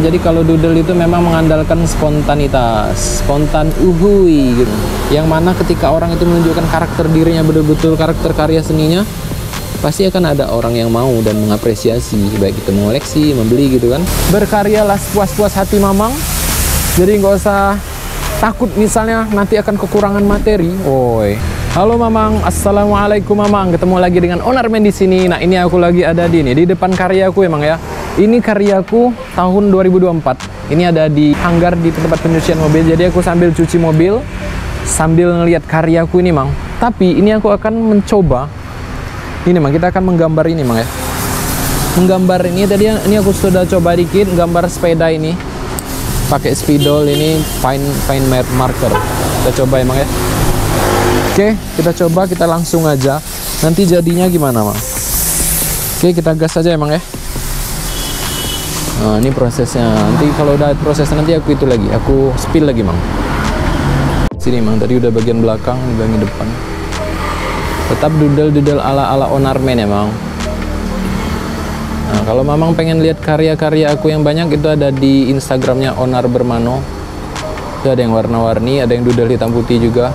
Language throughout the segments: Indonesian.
jadi kalau doodle itu memang mengandalkan spontanitas, spontan uhui gitu. Yang mana ketika orang itu menunjukkan karakter dirinya, betul-betul karakter karya seninya, pasti akan ada orang yang mau dan mengapresiasi, baik itu mengoleksi, membeli gitu kan. Berkaryalah sepuas-puas hati Mamang. Jadi nggak usah takut misalnya nanti akan kekurangan materi. Woi. Halo Mamang, assalamualaikum Mamang. Ketemu lagi dengan Onarman di sini. Nah, ini aku lagi ada di depan karyaku emang ya. Ini karyaku tahun 2024. Ini ada di hanggar di tempat penyucian mobil. Jadi aku sambil cuci mobil, sambil ngelihat karyaku ini, Mang. Tapi ini aku akan mencoba. Ini, Mang, kita akan menggambar ini, Mang ya. Menggambar ini tadi ini aku sudah coba dikit gambar sepeda ini. Pakai spidol ini fine marker. Kita coba emang ya. Oke, kita coba, kita langsung aja. Nanti jadinya gimana, Mang? Oke, kita gas aja emang ya. Nah, ini prosesnya. Nanti kalau udah prosesnya nanti aku itu lagi, aku spill lagi, Mang. Sini, Mang. Tadi udah bagian belakang, ini bagian depan. Tetap doodle ala Onarman ya, Mang. Nah, kalau Mamang pengen lihat karya-karya aku yang banyak, itu ada di Instagramnya Onar Bermano. Itu ada yang warna-warni, ada yang doodle hitam putih juga.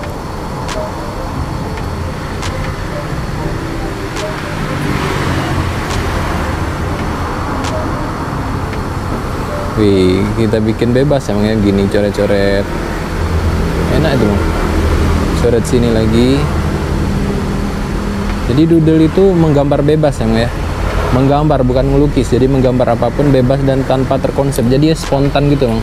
Wih, kita bikin bebas emangnya gini, coret-coret. Enak itu, Mang. Coret sini lagi. Jadi doodle itu menggambar bebas emang ya. Menggambar bukan melukis, jadi menggambar apapun bebas dan tanpa terkonsep, jadi ya spontan gitu, Mang.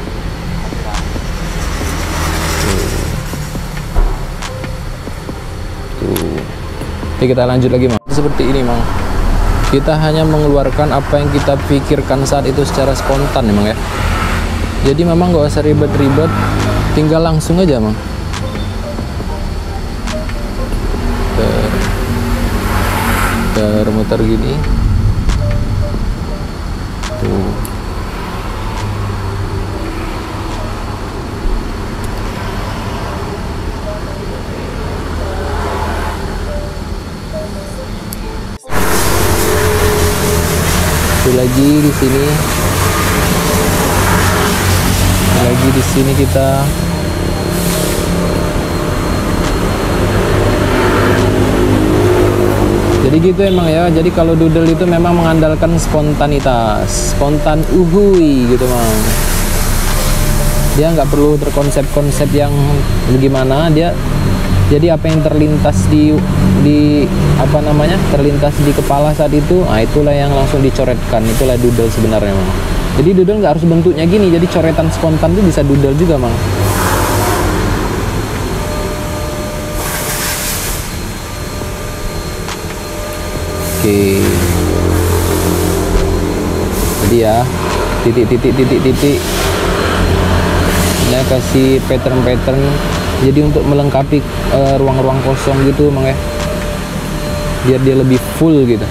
Tuh. Oke, kita lanjut lagi, Mang. Seperti ini, Mang. Kita hanya mengeluarkan apa yang kita pikirkan saat itu secara spontan, Mang ya. Jadi memang nggak usah ribet-ribet, tinggal langsung aja, Mang. Muter gini. Tuh. Lagi di sini. Lagi di sini kita. Jadi gitu emang ya. Jadi kalau doodle itu memang mengandalkan spontanitas, spontan uhui gitu, Mang. Dia nggak perlu terkonsep-konsep yang gimana, dia jadi apa yang terlintas di apa namanya, terlintas di kepala saat itu, nah itulah yang langsung dicoretkan. Itulah doodle sebenarnya, Mang. Jadi doodle nggak harus bentuknya gini, jadi coretan spontan itu bisa doodle juga, Mang. Oke. Jadi ya, titik. Nah, kasih pattern jadi untuk melengkapi ruang-ruang kosong gitu, Mang ya, biar dia lebih full gitu.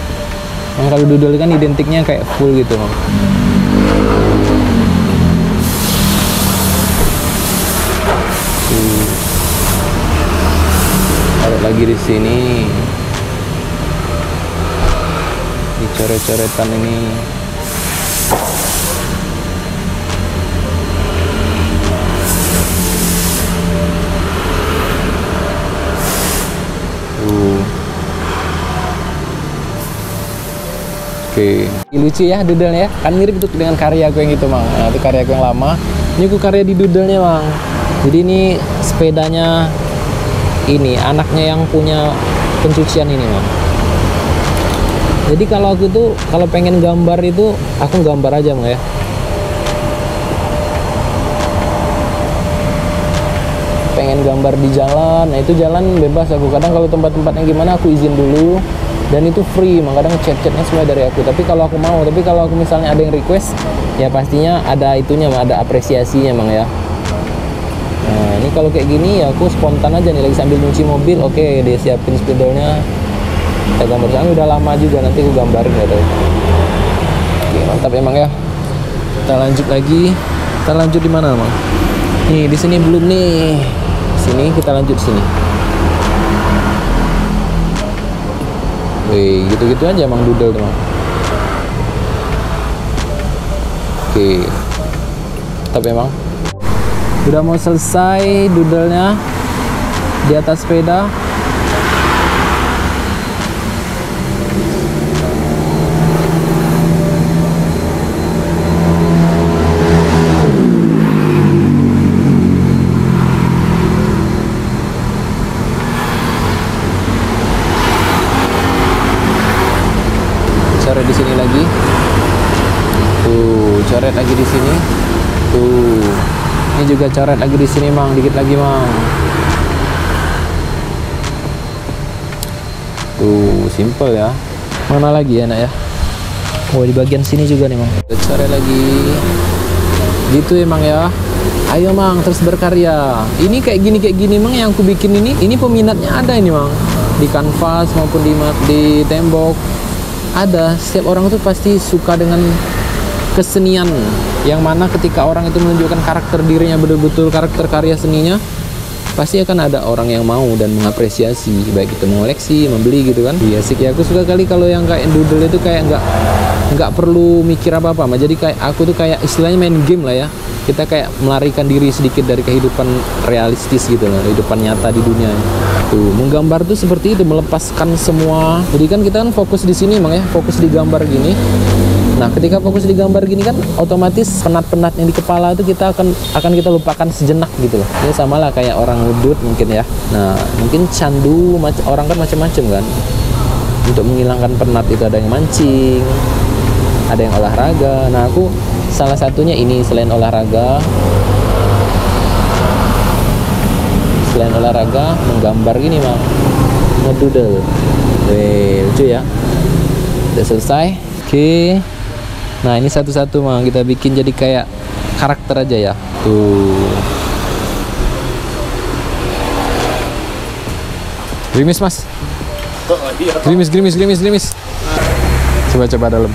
Mang, kalau doodle kan identiknya kayak full gitu, Mang. Taruh lagi di sini, di coret-coretan ini. Oke, lucu ya doodle-nya, kan mirip tuh dengan karya aku yang itu, Mang. Nah, itu karya aku yang lama. Ini aku karya di doodle-nya, Mang. Jadi ini sepedanya, ini anaknya yang punya pencucian ini, Mang. Jadi kalau aku tuh kalau pengen gambar itu aku gambar aja, Mang ya. Pengen gambar di jalan, nah itu jalan bebas aku. Kadang kalau tempat-tempatnya gimana aku izin dulu. Dan itu free, kadang chat-chatnya semua dari aku. Tapi kalau aku mau, tapi kalau aku misalnya ada yang request, ya pastinya ada itunya, ada apresiasinya, Mang ya. Nah, ini kalau kayak gini ya aku spontan aja nih, lagi sambil nyuci mobil. Oke, dia siapin spidolnya, kita gambar sana. Udah lama juga, nanti aku gambarin ya tuh. Oke, mantap emang ya. Kita lanjut lagi. Kita lanjut di mana, Mang? Nih, di sini belum nih. Sini kita lanjut sini. Wih, gitu-gitu aja, Mang, doodle, Mang. Oke. mantap emang. Udah mau selesai doodle-nya di atas sepeda. Coret di sini lagi. Tuh, coret lagi di sini. Tuh. Ini juga coret lagi di sini, Mang. Dikit lagi, Mang. Tuh, simple ya. Mana lagi ya, nak ya? Oh, di bagian sini juga nih, Mang. Kita coret lagi. Gitu emang ya. Ayo, Mang, terus berkarya. Ini kayak gini, Mang, yang aku bikin ini. Ini peminatnya ada ini, Mang. Di kanvas maupun di tembok. Ada, setiap orang tuh pasti suka dengan kesenian, yang mana ketika orang itu menunjukkan karakter dirinya, betul-betul karakter karya seninya, pasti akan ada orang yang mau dan mengapresiasi, baik itu mengoleksi, membeli gitu kan. Iya sih, aku suka kali kalau yang kayak doodle itu kayak nggak perlu mikir apa-apa, jadi kayak aku tuh kayak istilahnya main game lah ya. Kita kayak melarikan diri sedikit dari kehidupan realistis gitu loh, kehidupan nyata di dunia. Tuh, menggambar tuh seperti itu, melepaskan semua. Jadi kan kita kan fokus di sini, Mang ya, fokus di gambar gini. Nah, ketika fokus di gambar gini kan otomatis penat-penat yang di kepala itu akan kita lupakan sejenak gitu loh. Ya sama lah kayak orang ngudut mungkin ya. Nah, mungkin candu orang kan macam-macam kan. Untuk menghilangkan penat itu ada yang mancing, ada yang olahraga. Nah, aku salah satunya ini, selain olahraga menggambar gini, Mang, ngedoodle. Wih, lucu ya. Udah selesai. Oke. Nah, ini satu-satu, Mang, kita bikin jadi kayak karakter aja ya. Tuh. Gerimis, Mas. Gerimis. Coba dalam.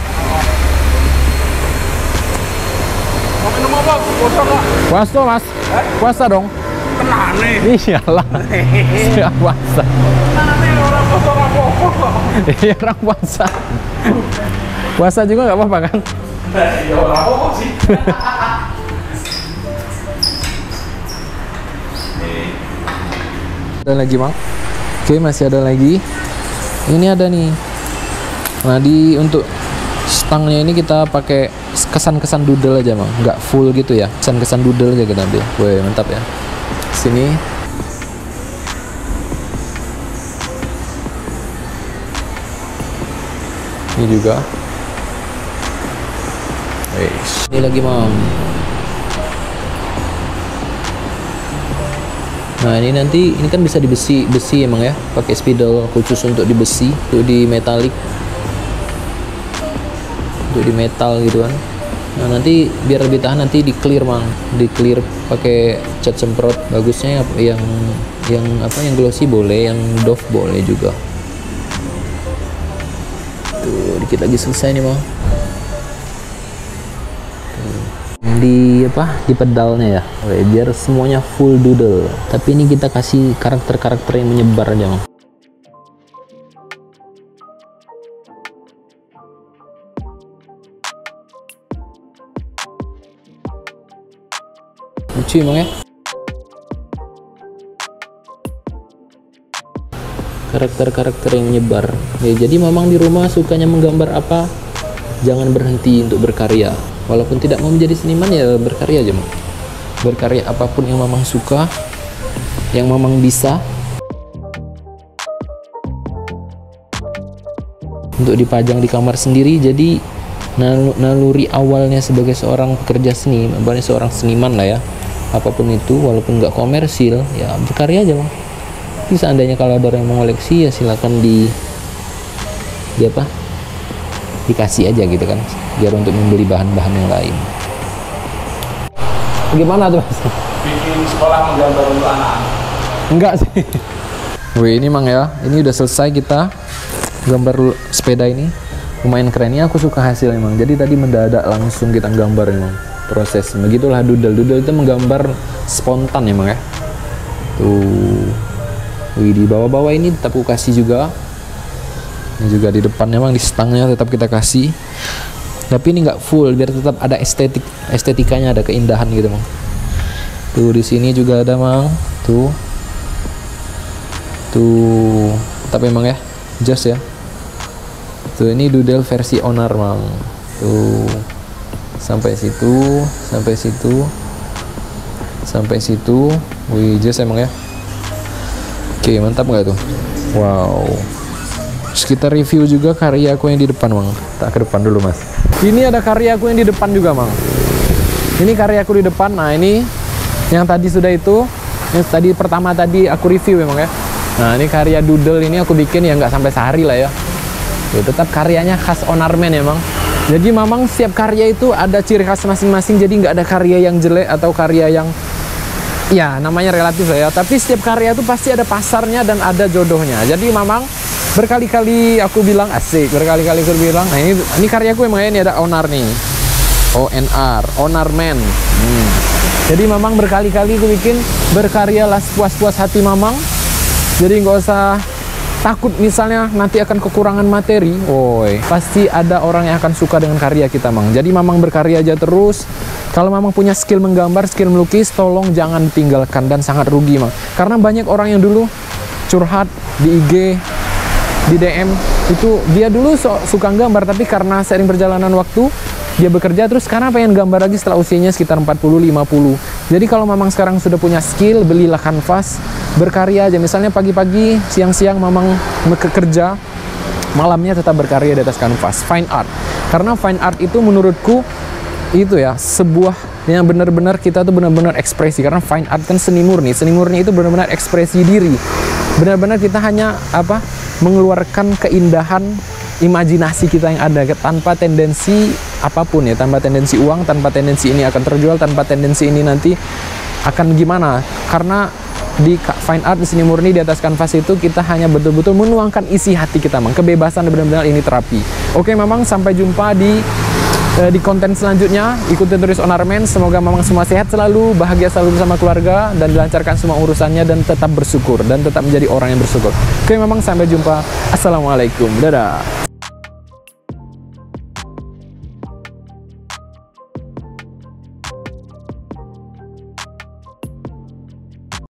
Mau minum apa? Puasa nggak? Puasa, Mas. Puasa dong. Tenang nih. Iyalah. Siap puasa. Tenang nih, orang puasa apa-apa. Iya, orang puasa. Puasa juga nggak apa-apa kan? Ya orang apa sih? Ada lagi, Mang. Oke, masih ada lagi. Ini ada nih. Nah, untuk stangnya ini kita pakai kesan-kesan doodle aja, Mang. Nggak full gitu ya. Kesan-kesan doodle aja kita ambil. Wih, mantap ya. Sini. Ini juga. Ini lagi, Mang. Nah, ini kan bisa di besi emang ya, pakai spidol khusus untuk di besi, untuk di metalik, untuk di metal gitu kan. Nah, nanti biar lebih tahan nanti di clear, Mang, di clear pakai cat semprot. Bagusnya yang glossy boleh, yang doff boleh juga. Tuh, dikit lagi selesai nih, Mang. Di pedalnya ya, biar semuanya full doodle. Tapi ini kita kasih karakter-karakter yang menyebar aja, Mang. Lucu emang ya, karakter-karakter yang menyebar ya. Jadi Mamang di rumah sukanya menggambar apa, jangan berhenti untuk berkarya. Walaupun tidak mau menjadi seniman ya berkarya aja, Mang. Berkarya apapun yang Mamang suka, yang Mamang bisa, untuk dipajang di kamar sendiri. Jadi naluri awalnya sebagai seorang pekerja seni, seorang seniman lah ya, apapun itu, walaupun nggak komersil ya berkarya aja, Mang. Jadi seandainya kalau ada orang yang mengoleksi ya silakan dikasih aja gitu kan, biar untuk membeli bahan-bahan yang lain. Gimana tuh, Mas? Bikin sekolah menggambar untuk anak-anak. Enggak sih. Wih, ini, Mang ya, ini udah selesai kita gambar sepeda ini. Lumayan keren ya, aku suka hasilnya, Mang. Jadi tadi mendadak langsung kita gambar, Mang. Proses begitulah doodle itu menggambar spontan ya, Mang ya. Tuh. Wih, di bawah-bawah ini tetap aku kasih juga. Ini juga di depannya, Mang, di stangnya tetap kita kasih. Tapi ini nggak full, biar tetap ada estetikanya, ada keindahan gitu, Mang. Tuh di sini juga ada, Mang. Tuh. Tapi emang ya, just ya. Tuh ini doodle versi Onar, Mang. Tuh. Sampai situ, sampai situ. Sampai situ. Wih, just emang ya. Oke, mantap nggak tuh? Wow. Terus kita review juga karya aku yang di depan, Mang. Tak ke depan dulu, Mas. Ini ada karya aku yang di depan juga, Mang. Ini karya aku di depan. Nah, ini yang tadi sudah itu. Yang tadi pertama tadi aku review memang ya. Nah, ini karya doodle ini aku bikin ya nggak sampai sehari lah ya. Ya, tetap karyanya khas Onarman ya, Mang. Jadi memang setiap karya itu ada ciri khas masing-masing. Jadi nggak ada karya yang jelek atau karya yang ya namanya relatif lah ya. Tapi setiap karya itu pasti ada pasarnya dan ada jodohnya. Jadi memang berkali-kali aku bilang asik, berkali-kali aku bilang, nah ini karyaku emang ya, ini ada Onar nih, ONR, Onarman. Jadi memang berkali-kali aku bikin, berkaryalah sepuas-puas hati Mamang. Jadi nggak usah takut misalnya nanti akan kekurangan materi. Woi, pasti ada orang yang akan suka dengan karya kita, Mang. Jadi Mamang berkarya aja terus. Kalau Mamang punya skill menggambar, skill melukis, tolong jangan tinggalkan, dan sangat rugi, Mang. Karena banyak orang yang dulu curhat di IG, di DM, itu dia dulu suka gambar, tapi karena sering perjalanan waktu dia bekerja, terus sekarang pengen gambar lagi setelah usianya sekitar 40-50. Jadi kalau Mamang sekarang sudah punya skill, belilah kanvas, berkarya aja. Misalnya pagi-pagi, siang-siang Mamang bekerja, malamnya tetap berkarya di atas kanvas. Fine art. Karena fine art itu menurutku itu ya sebuah yang benar-benar kita tuh benar-benar ekspresi. Karena fine art kan seni murni. Seni murni itu benar-benar ekspresi diri. Benar-benar kita hanya mengeluarkan keindahan imajinasi kita yang ada, tanpa tendensi apapun ya, tanpa tendensi uang, tanpa tendensi ini akan terjual, tanpa tendensi ini nanti akan gimana. Karena di fine art, di seni murni, di atas kanvas itu kita hanya betul-betul menuangkan isi hati kita, Mang. Kebebasan, benar-benar ini terapi. Oke, Mamang, sampai jumpa di konten selanjutnya. Ikutin terus Onarman. Semoga Mamang semua sehat selalu, bahagia selalu bersama keluarga, dan dilancarkan semua urusannya, dan tetap bersyukur, dan tetap menjadi orang yang bersyukur. Oke, Mamang, sampai jumpa. Assalamualaikum. Dadah.